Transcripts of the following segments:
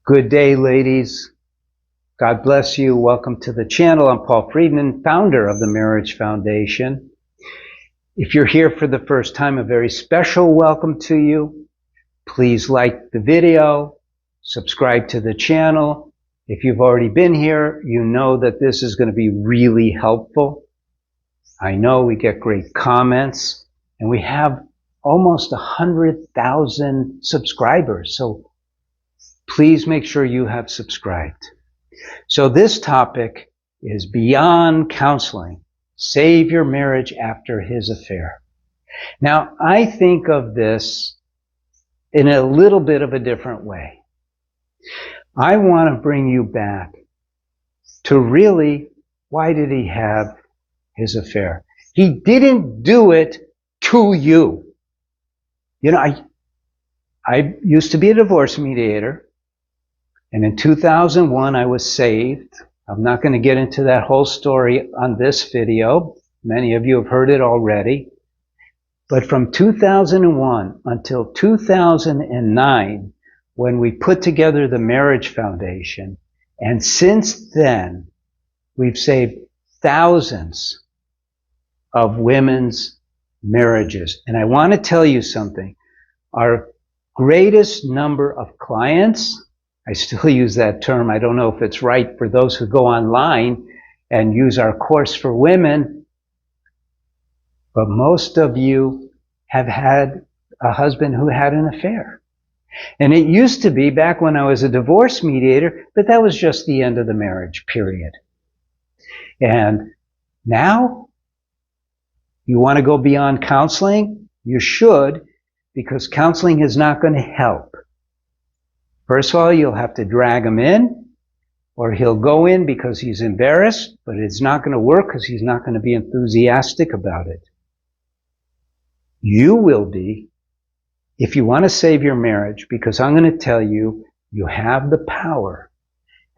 Good day, ladies. God bless you. Welcome to the channel. I'm Paul Friedman, founder of the Marriage Foundation. If you're here for the first time, a very special welcome to you. Please like the video, subscribe to the channel. If you've already been here, you know that this is going to be really helpful. I know we get great comments, and we have almost 100,000 subscribers. So please make sure you have subscribed. So this topic is beyond counseling. Save your marriage after his affair. Now, I think of this in a little bit of a different way. I want to bring you back to really, why did he have his affair? He didn't do it to you. You know, I used to be a divorce mediator. And in 2001, I was saved. I'm not going to get into that whole story on this video. Many of you have heard it already. But from 2001 until 2009, when we put together the Marriage Foundation, and since then, we've saved thousands of women's marriages. And I want to tell you something. Our greatest number of clients, I still use that term. I don't know if it's right for those who go online and use our course for women, but most of you have had a husband who had an affair. And it used to be back when I was a divorce mediator, but that was just the end of the marriage, period. And now, you want to go beyond counseling? You should, because counseling is not going to help. First of all, you'll have to drag him in, or he'll go in because he's embarrassed, but it's not going to work because he's not going to be enthusiastic about it. You will be, if you want to save your marriage, because I'm going to tell you, you have the power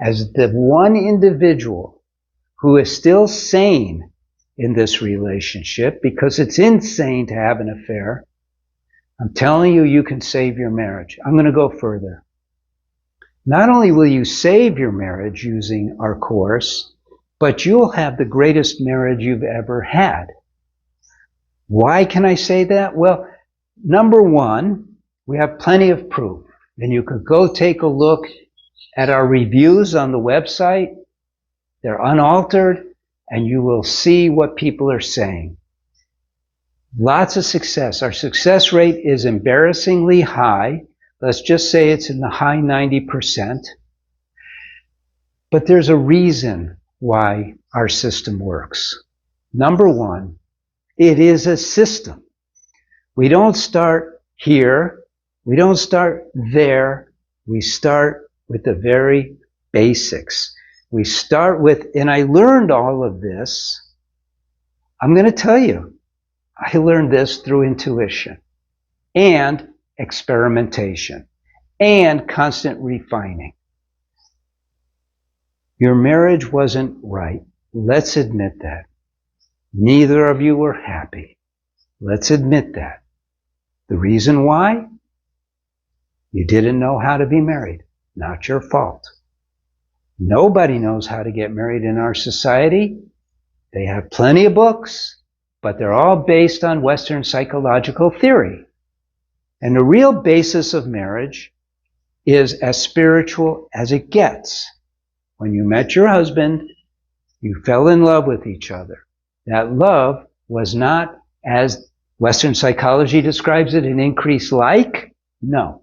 as the one individual who is still sane in this relationship, because it's insane to have an affair. I'm telling you, you can save your marriage. I'm going to go further. Not only will you save your marriage using our course, but you'll have the greatest marriage you've ever had. Why can I say that? Well, number one, we have plenty of proof. And you could go take a look at our reviews on the website. They're unaltered, and you will see what people are saying. Lots of success. Our success rate is embarrassingly high. Let's just say it's in the high 90%. But there's a reason why our system works. Number one, it is a system. We don't start here. We don't start there. We start with the very basics. We start with, and I learned all of this. I'm going to tell you, I learned this through intuition and experimentation and constant refining. Your marriage wasn't right. Let's admit that. Neither of you were happy. Let's admit that. The reason why? You didn't know how to be married. Not your fault. Nobody knows how to get married in our society. They have plenty of books, but they're all based on Western psychological theory. And the real basis of marriage is as spiritual as it gets. When you met your husband, you fell in love with each other. That love was not, as Western psychology describes it, an increased like. No.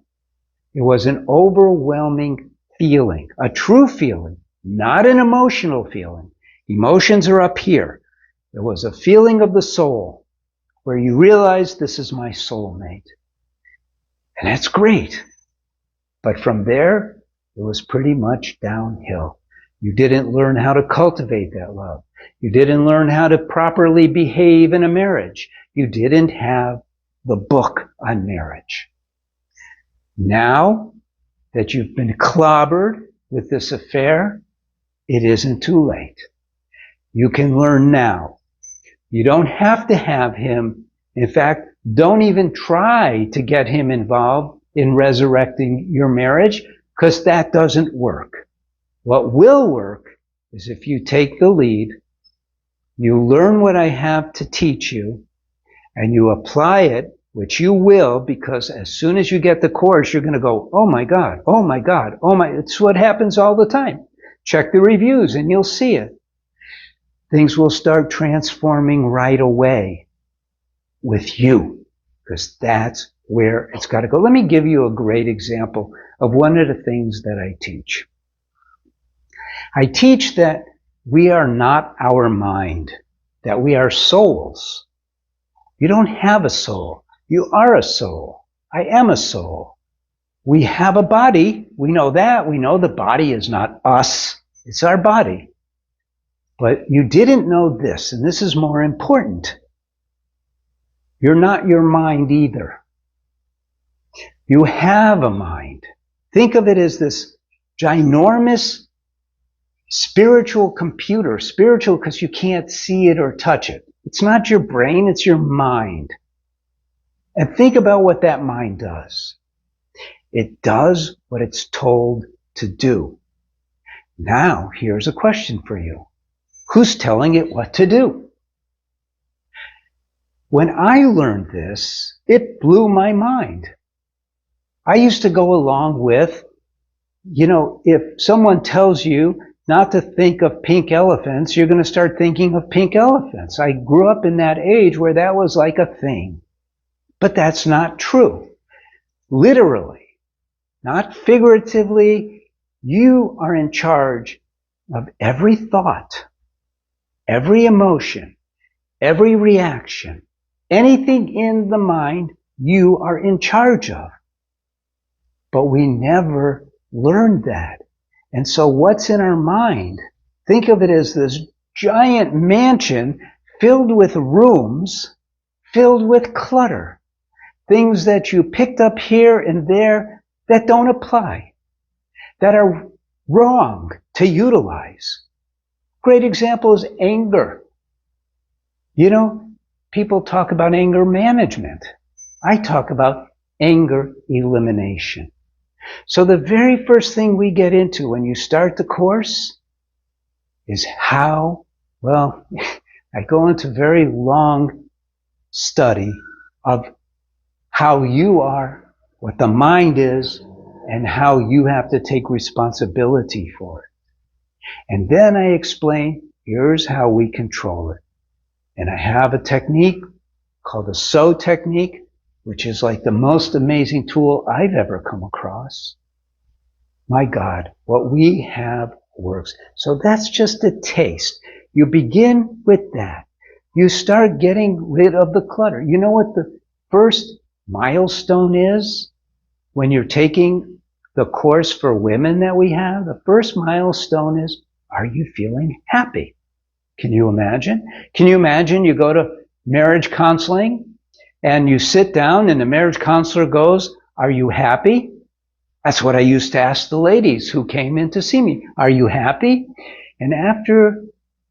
It was an overwhelming feeling, a true feeling, not an emotional feeling. Emotions are up here. It was a feeling of the soul where you realize this is my soulmate. And that's great. But from there, it was pretty much downhill. You didn't learn how to cultivate that love. You didn't learn how to properly behave in a marriage. You didn't have the book on marriage. Now that you've been clobbered with this affair, it isn't too late. You can learn now. You don't have to have him. In fact, don't even try to get him involved in resurrecting your marriage, because that doesn't work. What will work is if you take the lead, you learn what I have to teach you, and you apply it, which you will, because as soon as you get the course, you're going to go, oh my God, oh my God, oh my, it's what happens all the time. Check the reviews and you'll see it. Things will start transforming right away with you, because that's where it's got to go. Let me give you a great example of one of the things that I teach. I teach that we are not our mind, that we are souls. You don't have a soul. You are a soul. I am a soul. We have a body. We know that. We know the body is not us. It's our body. But you didn't know this, and this is more important. You're not your mind either. You have a mind. Think of it as this ginormous spiritual computer. Spiritual because you can't see it or touch it. It's not your brain, it's your mind. And think about what that mind does. It does what it's told to do. Now, here's a question for you. Who's telling it what to do? When I learned this, it blew my mind. I used to go along with, if someone tells you not to think of pink elephants, you're going to start thinking of pink elephants. I grew up in that age where that was like a thing. But that's not true. Literally, not figuratively, you are in charge of every thought, every emotion, every reaction, anything in the mind, you are in charge of. But we never learned that. And so what's in our mind? Think of it as this giant mansion filled with rooms, filled with clutter. Things that you picked up here and there that don't apply, that are wrong to utilize. Great example is anger. People talk about anger management. I talk about anger elimination. So the very first thing we get into when you start the course is I go into very long study of how you are, what the mind is, and how you have to take responsibility for it. And then I explain, here's how we control it. And I have a technique called the SO technique, which is like the most amazing tool I've ever come across. My God, what we have works. So that's just a taste. You begin with that. You start getting rid of the clutter. You know what the first milestone is when you're taking the course for women that we have? The first milestone is, are you feeling happy? Can you imagine? Can you imagine you go to marriage counseling and you sit down and the marriage counselor goes, are you happy? That's what I used to ask the ladies who came in to see me. Are you happy? And after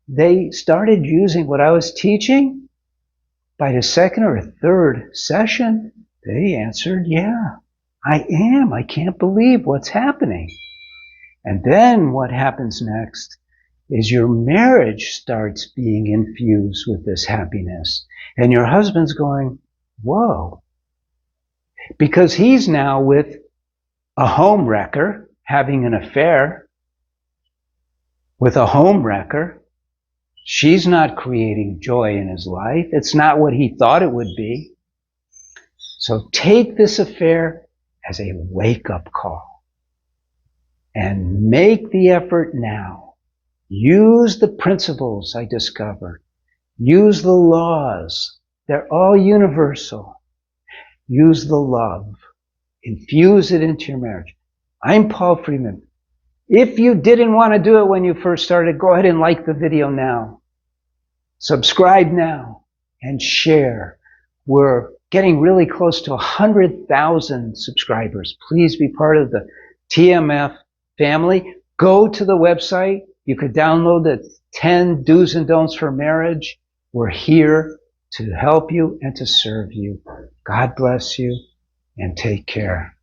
they started using what I was teaching, by the second or third session, they answered, yeah, I am. I can't believe what's happening. And then what happens next is your marriage starts being infused with this happiness. And your husband's going, whoa. Because he's now with a home wrecker, having an affair with a home wrecker. She's not creating joy in his life. It's not what he thought it would be. So take this affair as a wake-up call and make the effort now. Use the principles I discovered. Use the laws. They're all universal. Use the love. Infuse it into your marriage. I'm Paul Friedman. If you didn't want to do it when you first started, go ahead and like the video now. Subscribe now and share. We're getting really close to 100,000 subscribers. Please be part of the TMF family. Go to the website. You could download the 10 do's and don'ts for marriage. We're here to help you and to serve you. God bless you and take care.